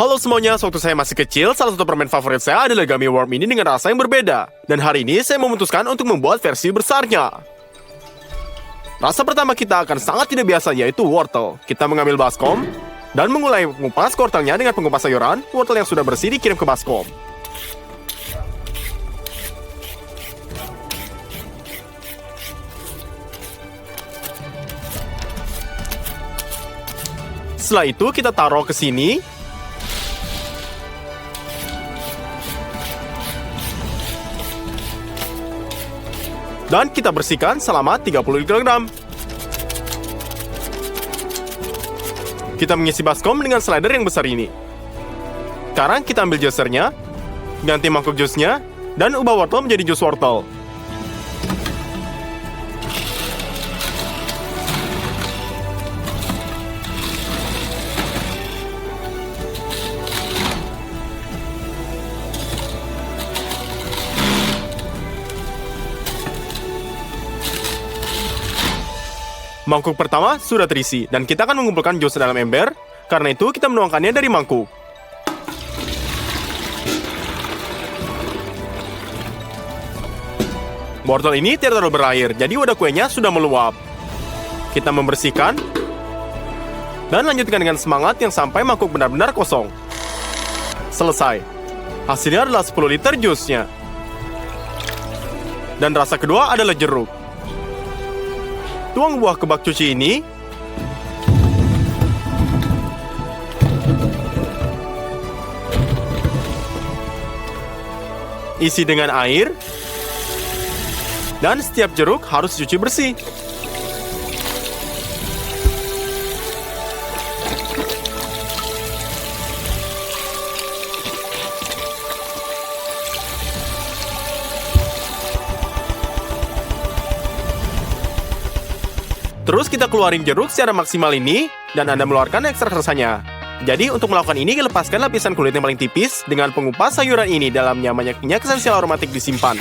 Halo semuanya, waktu saya masih kecil, salah satu permen favorit saya adalah gummy worm ini dengan rasa yang berbeda. Dan hari ini saya memutuskan untuk membuat versi besarnya. Rasa pertama kita akan sangat tidak biasa, yaitu wortel. Kita mengambil baskom, dan memulai mengupas wortelnya dengan pengupas sayuran. Wortel yang sudah bersih dikirim ke baskom. Setelah itu kita taruh ke sini. Dan kita bersihkan selama 30 kg. Kita mengisi baskom dengan slider yang besar ini. Sekarang kita ambil juicernya, ganti mangkuk jusnya, dan ubah wortel menjadi jus wortel. Mangkuk pertama sudah terisi, dan kita akan mengumpulkan jus dalam ember. Karena itu, kita menuangkannya dari mangkuk. Wortel ini tidak terlalu berair, jadi wadah kuenya sudah meluap. Kita membersihkan, dan lanjutkan dengan semangat yang sampai mangkuk benar-benar kosong. Selesai. Hasilnya adalah 10 liter jusnya. Dan rasa kedua adalah jeruk. Tuang buah ke bak cuci ini. Isi dengan air. Dan setiap jeruk harus dicuci bersih. Terus kita keluarin jeruk secara maksimal ini, dan Anda mengeluarkan ekstrak rasanya. Jadi untuk melakukan ini, lepaskan lapisan kulit yang paling tipis dengan pengupas sayuran ini. Dalamnya banyak minyak esensial aromatik disimpan.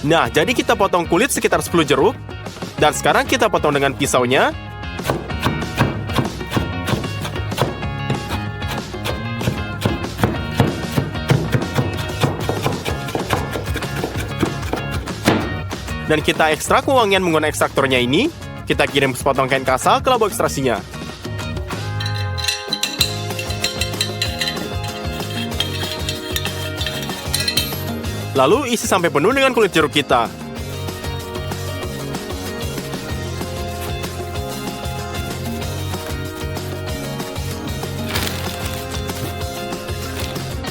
Nah, jadi kita potong kulit sekitar 10 jeruk. Dan sekarang kita potong dengan pisaunya. Dan kita ekstrak wangian menggunakan ekstraktornya ini. Kita kirim sepotong kain kasa ke labo ekstraksinya. Lalu isi sampai penuh dengan kulit jeruk kita.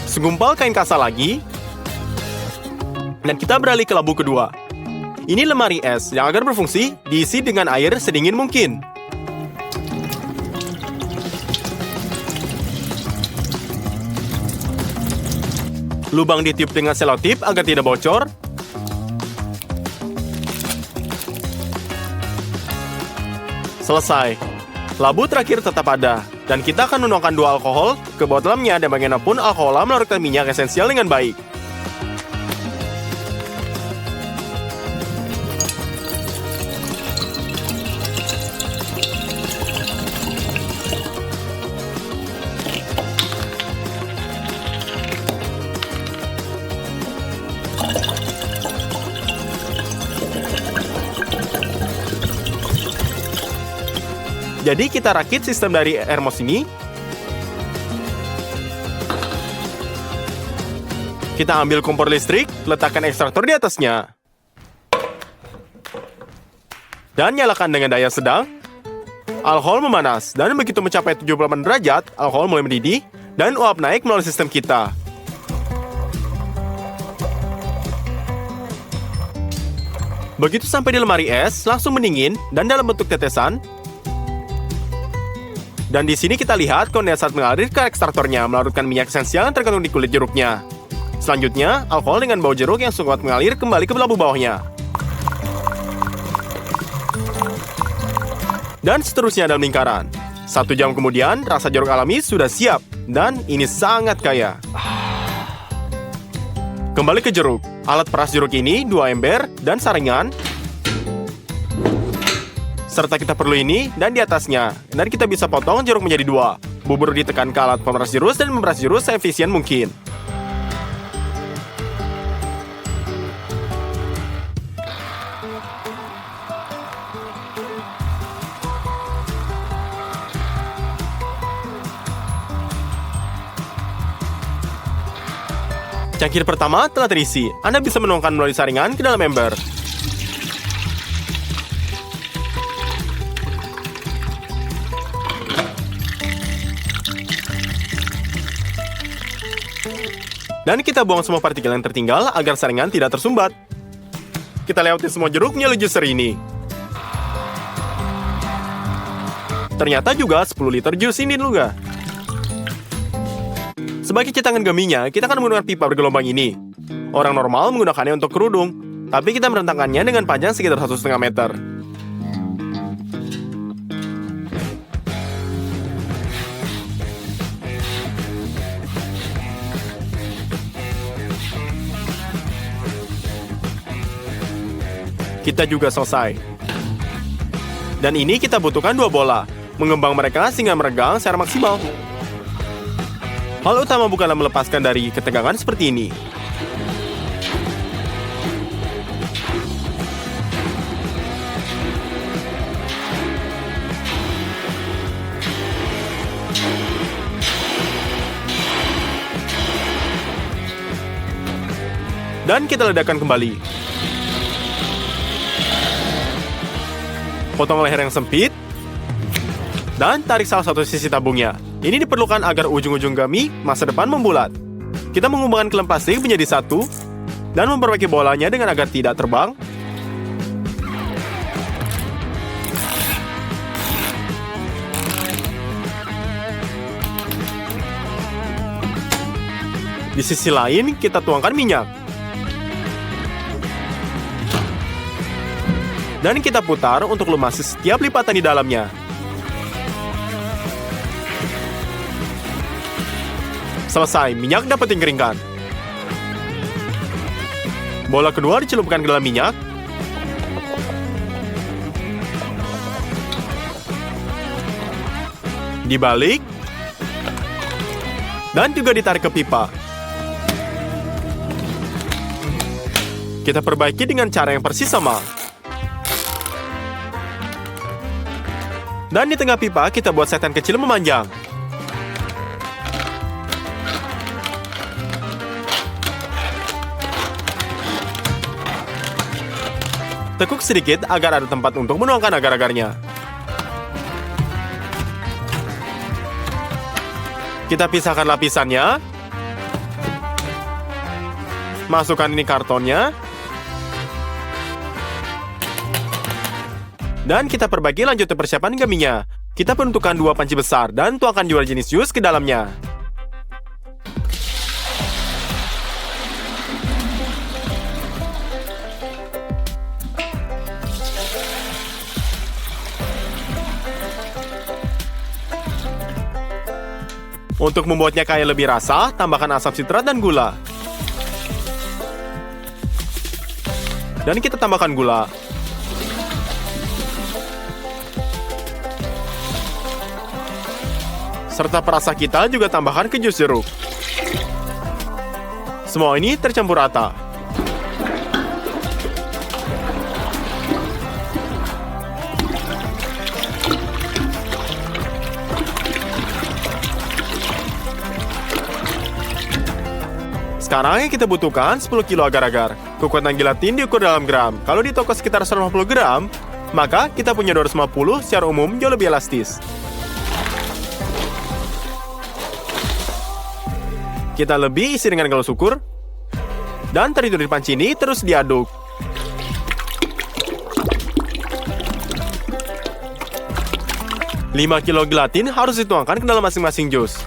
Segumpal kain kasa lagi. Dan kita beralih ke labu kedua. Ini lemari es yang agar berfungsi diisi dengan air sedingin mungkin. Lubang ditiup dengan selotip agar tidak bocor. Selesai. Labu terakhir tetap ada, dan kita akan menuangkan 2 alkohol ke dalamnya, dan bagaimanapun alkohol melarutkan minyak esensial dengan baik. Jadi kita rakit sistem dari Ermos ini. Kita ambil kompor listrik, letakkan ekstraktor di atasnya. Dan nyalakan dengan daya sedang. Alkohol memanas, dan begitu mencapai 78 derajat, alkohol mulai mendidih, dan uap naik melalui sistem kita. Begitu sampai di lemari es, langsung mendingin, dan dalam bentuk tetesan. Dan di sini kita lihat kondensat mengalir ke ekstraktornya, melarutkan minyak esensial yang terkandung di kulit jeruknya. Selanjutnya, alkohol dengan bau jeruk yang sangat mengalir kembali ke labu bawahnya. Dan seterusnya dalam lingkaran. 1 jam kemudian, rasa jeruk alami sudah siap. Dan ini sangat kaya. Kembali ke jeruk. Alat peras jeruk ini 2 ember dan saringan. Serta kita perlu ini dan di atasnya. Dan kita bisa potong jeruk menjadi 2. Bubur ditekan ke alat pemeras jurus dan memeras jurus seefisien mungkin. Cangkir pertama telah terisi. Anda bisa menuangkan melalui saringan ke dalam ember. Dan kita buang semua partikel yang tertinggal agar saringan tidak tersumbat. Kita lewati semua jeruk melalui juicer ini. Ternyata juga 10 liter jus ini juga. Sebagai cetangan gumminya, kita akan menggunakan pipa bergelombang ini. Orang normal menggunakannya untuk kerudung, tapi kita merentangkannya dengan panjang sekitar 1,5 meter. Kita juga selesai. Dan ini kita butuhkan 2 bola. Mengembang mereka sehingga meregang secara maksimal. Hal utama bukanlah melepaskan dari ketegangan seperti ini. Dan kita ledakan kembali. Potong leher yang sempit, dan tarik salah satu sisi tabungnya. Ini diperlukan agar ujung-ujung gummy masa depan membulat. Kita mengumpulkan klem plastik menjadi satu, dan memperbaiki bolanya dengan agar tidak terbang. Di sisi lain, kita tuangkan minyak. Dan kita putar untuk lumasi setiap lipatan di dalamnya. Selesai, minyak dapat dikeringkan. Bola kedua dicelupkan ke dalam minyak. Dibalik. Dan juga ditarik ke pipa. Kita perbaiki dengan cara yang persis sama. Dan di tengah pipa, kita buat setan kecil memanjang. Tekuk sedikit agar ada tempat untuk menuangkan agar-agarnya. Kita pisahkan lapisannya. Masukkan ini kartonnya. Dan kita perbaiki lanjut ke persiapan gumminya. Kita penentukan 2 panci besar dan tuangkan 2 jenis jus ke dalamnya. Untuk membuatnya kaya lebih rasa, tambahkan asam sitrat dan gula. Dan kita tambahkan gula. Serta perasa kita juga tambahkan ke jus jeruk. Semua ini tercampur rata. Sekarang yang kita butuhkan 10 kilo agar-agar. Kekuatan gelatin diukur dalam gram. Kalau di toko sekitar 150 gram, maka kita punya 250 secara umum jauh lebih elastis. Kita lebih isi dengan galus ukur. Dan teritur di panci ini terus diaduk. Lima kilo gelatin harus dituangkan ke dalam masing-masing jus.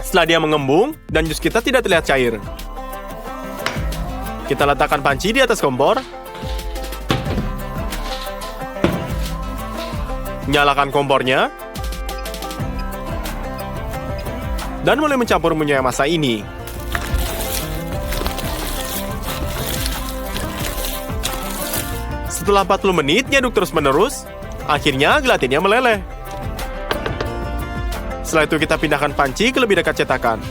Setelah dia mengembung dan jus kita tidak terlihat cair, kita letakkan panci di atas kompor. Nyalakan kompornya. Dan mulai mencampur minyak masa ini. Setelah 40 menit ngaduk terus-menerus, akhirnya gelatinnya meleleh. Setelah itu kita pindahkan panci ke lebih dekat cetakan.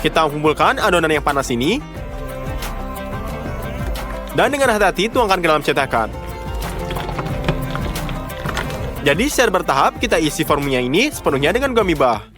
Kita kumpulkan adonan yang panas ini, dan dengan hati-hati tuangkan ke dalam cetakan. Jadi secara bertahap kita isi formnya ini sepenuhnya dengan gummy bah.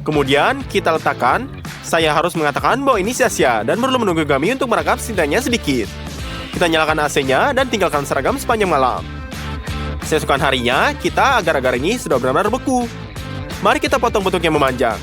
Kemudian kita letakkan. Saya harus mengatakan bahwa ini sia-sia dan perlu menunggu gummy untuk merekap setidaknya sedikit. Kita nyalakan AC-nya dan tinggalkan seragam sepanjang malam. Keesokan harinya, kita agar-agar ini sudah benar-benar beku. Mari kita potong bentuk yang memanjang.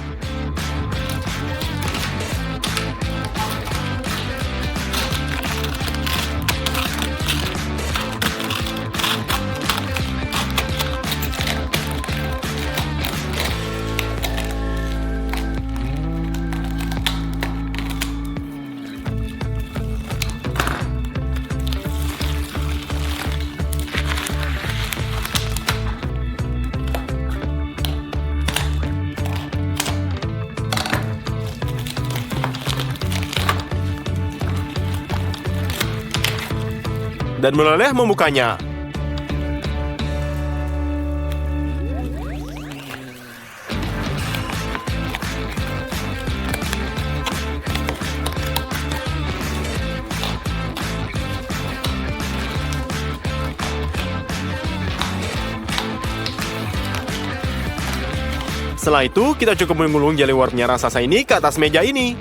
Dan meleleh membukanya. Setelah itu, kita cukup menggulung jelly warpnya raksasa ini ke atas meja ini.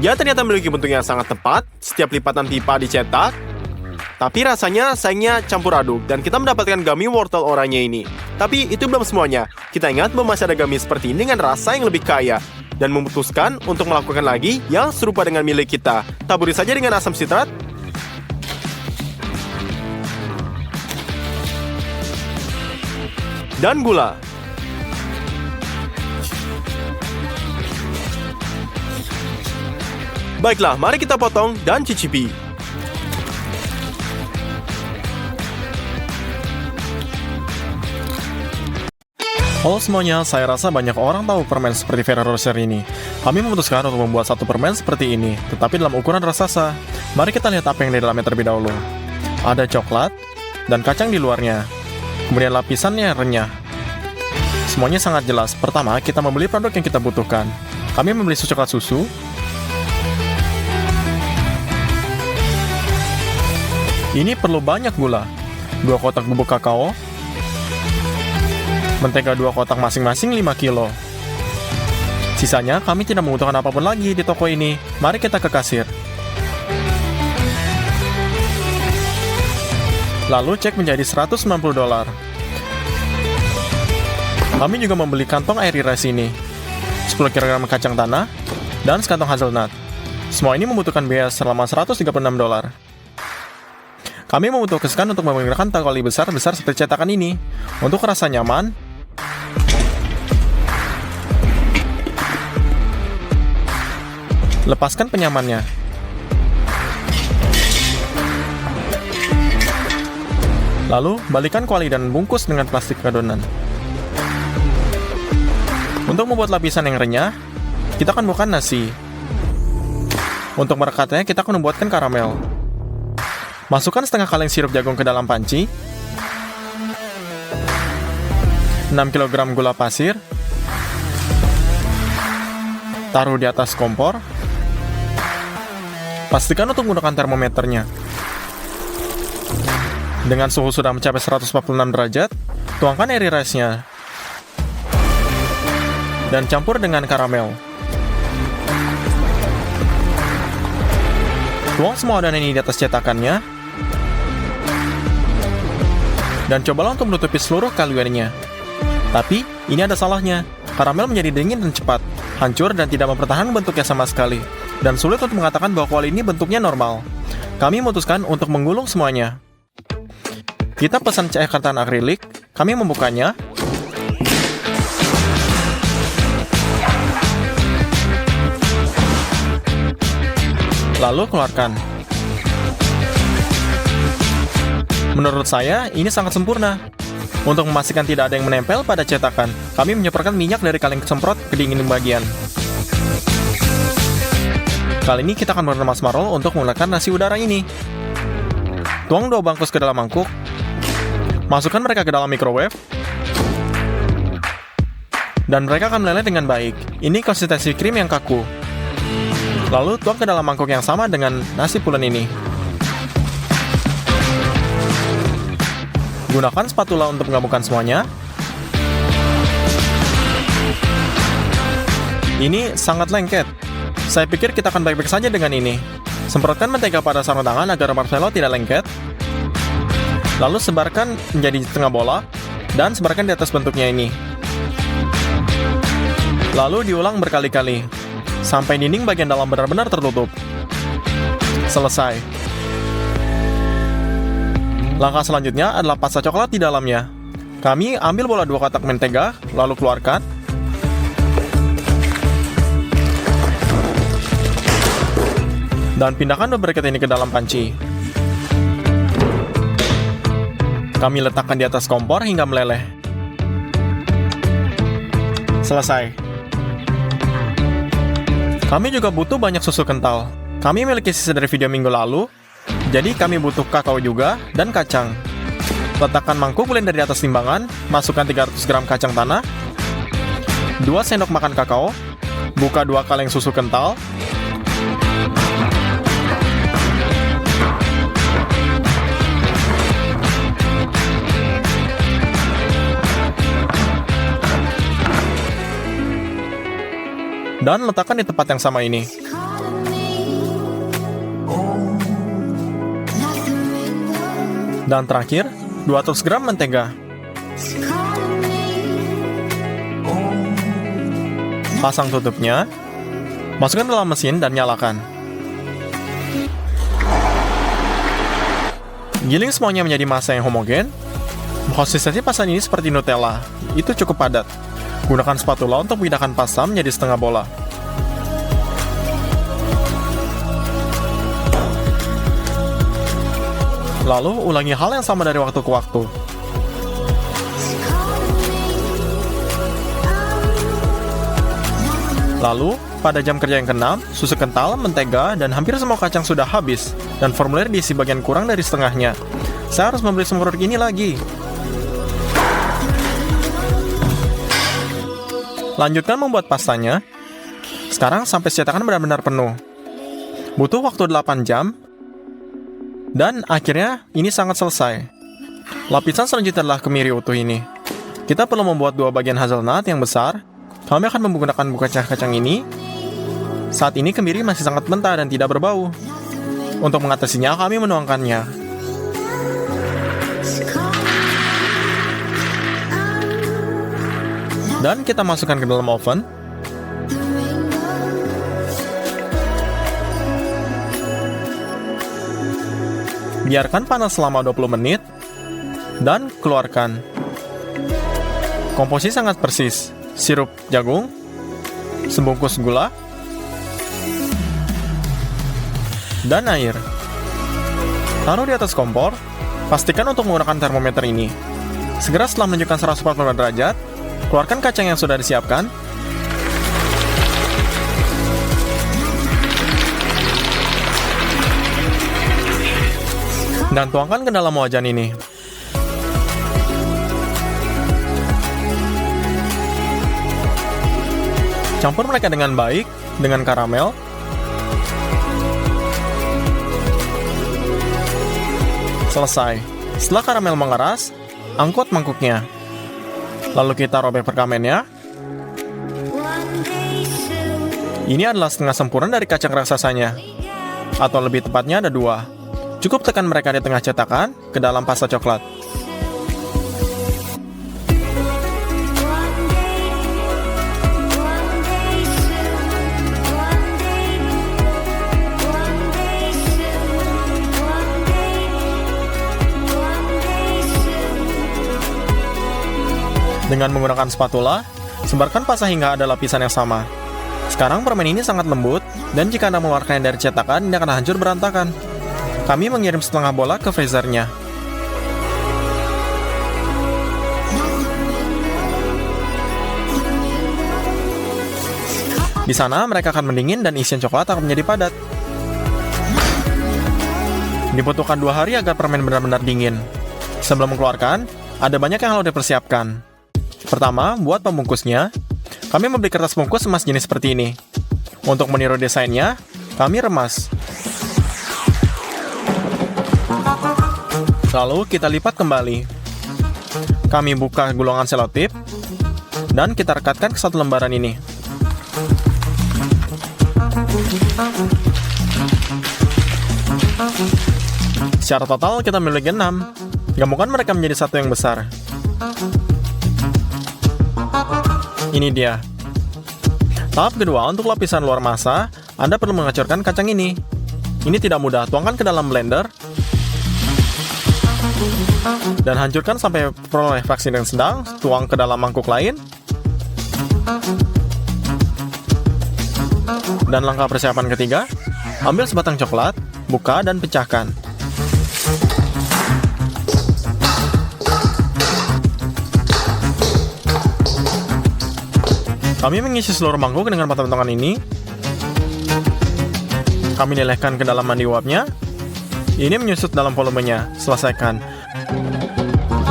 Ya, ternyata memiliki bentuk yang sangat tepat. Setiap lipatan pipa dicetak. Tapi rasanya sayangnya campur aduk dan kita mendapatkan gummy wortel oranye ini. Tapi itu belum semuanya. Kita ingat bahwa masih ada gummy seperti ini dengan rasa yang lebih kaya. Dan memutuskan untuk melakukan lagi yang serupa dengan milik kita. Taburi saja dengan asam sitrat. Dan gula. Baiklah, mari kita potong dan cicipi. Halo semuanya, saya rasa banyak orang tahu permen seperti Ferrero Rocher ini. Kami memutuskan untuk membuat satu permen seperti ini, tetapi dalam ukuran raksasa. Mari kita lihat apa yang di dalamnya terlebih dahulu. Ada coklat dan kacang di luarnya. Kemudian lapisannya renyah. Semuanya sangat jelas. Pertama, kita membeli produk yang kita butuhkan. Kami membeli coklat susu, ini perlu banyak gula, 2 kotak bubuk kakao, mentega 2 kotak masing-masing 5 kilo. Sisanya kami tidak membutuhkan apapun lagi di toko ini. Mari kita ke kasir. Lalu cek menjadi $190. Kami juga membeli kantong airy rice ini, 10 kg kacang tanah, dan sekantong hazelnut. Semua ini membutuhkan biaya selama $136. Kami memutuskan untuk menggunakan tali besar-besar seperti cetakan ini. Untuk rasa nyaman, lepaskan penyamannya. Lalu, balikan kuali dan bungkus dengan plastik adonan. Untuk membuat lapisan yang renyah, kita akan bukan nasi. Untuk merekatnya, kita akan membuatkan karamel. Masukkan setengah kaleng sirup jagung ke dalam panci, 6 kg gula pasir, Taruh di atas kompor. Pastikan untuk menggunakan termometernya. Dengan suhu sudah mencapai 146 derajat, tuangkan airy rice-nya. Dan campur dengan karamel. Tuang semua adonan ini di atas cetakannya. Dan cobalah untuk menutupi seluruh kaliannya. Tapi, ini ada salahnya. Karamel menjadi dingin dan cepat, hancur dan tidak mempertahankan bentuknya sama sekali. Dan sulit untuk mengatakan bahwa kuali ini bentuknya normal. Kami memutuskan untuk menggulung semuanya. Kita pesan cairan tartan akrilik, kami membukanya. Lalu keluarkan. Menurut saya, ini sangat sempurna. Untuk memastikan tidak ada yang menempel pada cetakan, kami menyemprotkan minyak dari kaleng semprot ke dinding bagian. Kali ini kita akan menggunakan marshmallow untuk menggunakan nasi udara ini. Tuang 2 bungkus ke dalam mangkuk. Masukkan mereka ke dalam microwave. Dan mereka akan meleleh dengan baik. Ini konsistensi krim yang kaku. Lalu tuang ke dalam mangkuk yang sama dengan nasi pulen ini. Gunakan spatula untuk menggabungkan semuanya. Ini sangat lengket. Saya pikir kita akan baik-baik saja dengan ini. Semprotkan mentega pada sarung tangan agar marshmallow tidak lengket. Lalu sebarkan menjadi setengah bola dan sebarkan di atas bentuknya ini. Lalu diulang berkali-kali sampai dinding bagian dalam benar-benar tertutup. Selesai. Langkah selanjutnya adalah pasta coklat di dalamnya. Kami ambil bola 2 kotak mentega, lalu keluarkan. Dan pindahkan beberapa ini ke dalam panci. Kami letakkan di atas kompor hingga meleleh. Selesai. Kami juga butuh banyak susu kental. Kami memiliki sisa dari video minggu lalu, jadi kami butuh kakao juga dan kacang. Letakkan mangkuk blender di atas timbangan, masukkan 300 gram kacang tanah, 2 sendok makan kakao, buka 2 kaleng susu kental, dan letakkan di tempat yang sama ini. Dan terakhir, 200 gram mentega. Pasang tutupnya, masukkan dalam mesin dan nyalakan. Giling semuanya menjadi massa yang homogen. Konsistensi pasta ini seperti Nutella, itu cukup padat. Gunakan spatula untuk memindahkan pasta menjadi setengah bola. Lalu, ulangi hal yang sama dari waktu ke waktu. Lalu, pada jam kerja yang ke-6, susu kental, mentega, dan hampir semua kacang sudah habis, dan formulir diisi bagian kurang dari setengahnya. Saya harus membeli semua produk ini lagi. Lanjutkan membuat pastanya. Sekarang sampai cetakan benar-benar penuh. Butuh waktu 8 jam. Dan akhirnya ini sangat selesai. Lapisan selanjutnya adalah kemiri utuh ini. Kita perlu membuat 2 bagian hazelnut yang besar. Kami akan menggunakan kacang-kacang ini. Saat ini kemiri masih sangat mentah dan tidak berbau. Untuk mengatasinya kami menuangkannya. Dan kita masukkan ke dalam oven. Biarkan panas selama 20 menit. Dan keluarkan. Komposisi sangat persis. Sirup jagung, sebungkus gula, dan air. Taruh di atas kompor. Pastikan untuk menggunakan termometer ini. Segera setelah menunjukkan 145 derajat, keluarkan kacang yang sudah disiapkan. Dan tuangkan ke dalam wajan ini. Campur mereka dengan baik dengan karamel. Selesai. Setelah karamel mengeras, angkut mangkuknya. Lalu kita robek perkamennya. Ini adalah setengah sempurna dari kacang raksasanya. Atau lebih tepatnya ada 2. Cukup tekan mereka di tengah cetakan ke dalam pasta coklat. Dengan menggunakan spatula, sebarkan pasta hingga ada lapisan yang sama. Sekarang permen ini sangat lembut, dan jika Anda mengeluarkannya dari cetakan, ini akan hancur berantakan. Kami mengirim setengah bola ke freezernya. Di sana, mereka akan mendingin dan isian coklat akan menjadi padat. Dibutuhkan 2 hari agar permen benar-benar dingin. Sebelum mengeluarkan, ada banyak yang harus dipersiapkan. Pertama, buat pembungkusnya, kami membeli kertas bungkus emas jenis seperti ini. Untuk meniru desainnya, kami remas. Lalu kita lipat kembali. Kami buka gulungan selotip, dan kita rekatkan ke satu lembaran ini. Secara total kita memiliki 6. Gabungkan mereka menjadi satu yang besar. Ini dia. Tahap kedua, untuk lapisan luar masa, Anda perlu menghancurkan kacang ini. Ini tidak mudah, tuangkan ke dalam blender dan hancurkan sampai peroleh fraksi yang sedang. Tuang ke dalam mangkuk lain. Dan langkah persiapan ketiga, ambil sebatang coklat, buka dan pecahkan. Kami mengisi seluruh mangkuk dengan potongan ini. Kami lelehkan ke dalam mandi uapnya. Ini menyusut dalam volumenya. Selesaikan.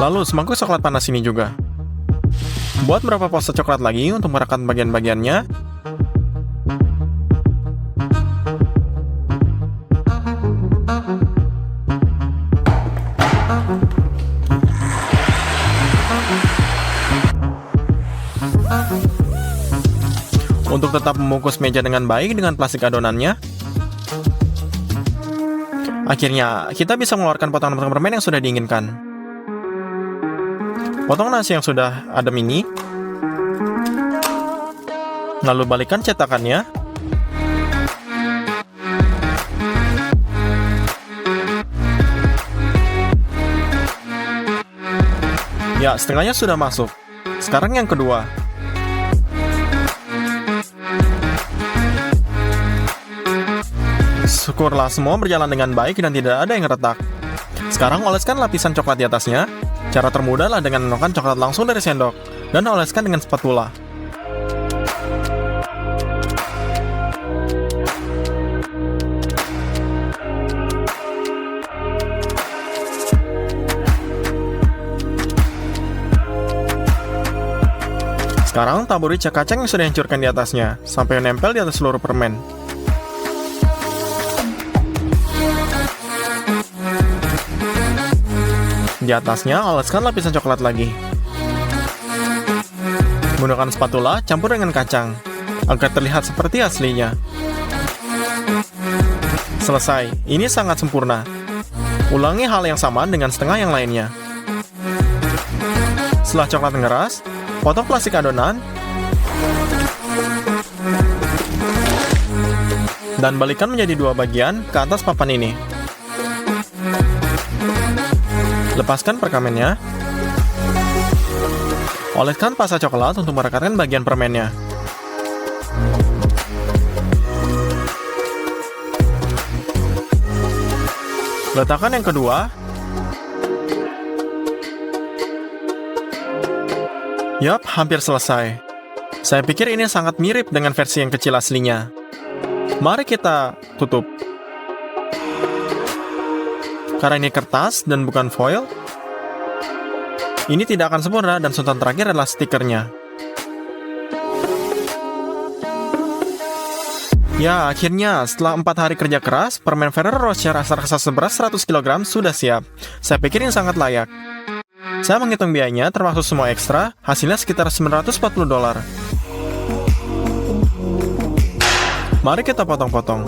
Lalu semangkuk coklat panas ini juga. Buat beberapa pasta coklat lagi untuk merekat bagian-bagiannya. Untuk tetap membungkus meja dengan baik dengan plastik adonannya. Akhirnya, kita bisa mengeluarkan potongan-potongan permen yang sudah diinginkan. Potong nasi yang sudah adem ini. Lalu balikkan cetakannya. Ya, setengahnya sudah masuk. Sekarang yang kedua. Syukurlah semua berjalan dengan baik dan tidak ada yang retak. Sekarang oleskan lapisan coklat di atasnya. Cara termudah adalah dengan menuangkan coklat langsung dari sendok dan oleskan dengan spatula. Sekarang taburi kacang yang sudah dihancurkan di atasnya sampai menempel di atas seluruh permen. Di atasnya, oleskan lapisan coklat lagi. Menggunakan spatula, campur dengan kacang, agar terlihat seperti aslinya. Selesai, ini sangat sempurna. Ulangi hal yang sama dengan setengah yang lainnya. Setelah coklat mengeras, potong plastik adonan, dan balikkan menjadi 2 bagian ke atas papan ini. Lepaskan perkamennya. Oleskan pasta coklat untuk merekatkan bagian permennya. Letakkan yang kedua. Yap, hampir selesai. Saya pikir ini sangat mirip dengan versi yang kecil aslinya. Mari kita tutup. Karena ini kertas dan bukan foil, ini tidak akan sempurna dan suntan terakhir adalah stikernya. Ya, akhirnya setelah 4 hari kerja keras, permen Ferrero Rocher rasa seberat 100 kg sudah siap. Saya pikir ini sangat layak. Saya menghitung biayanya termasuk semua ekstra, hasilnya sekitar $940. Mari kita potong-potong.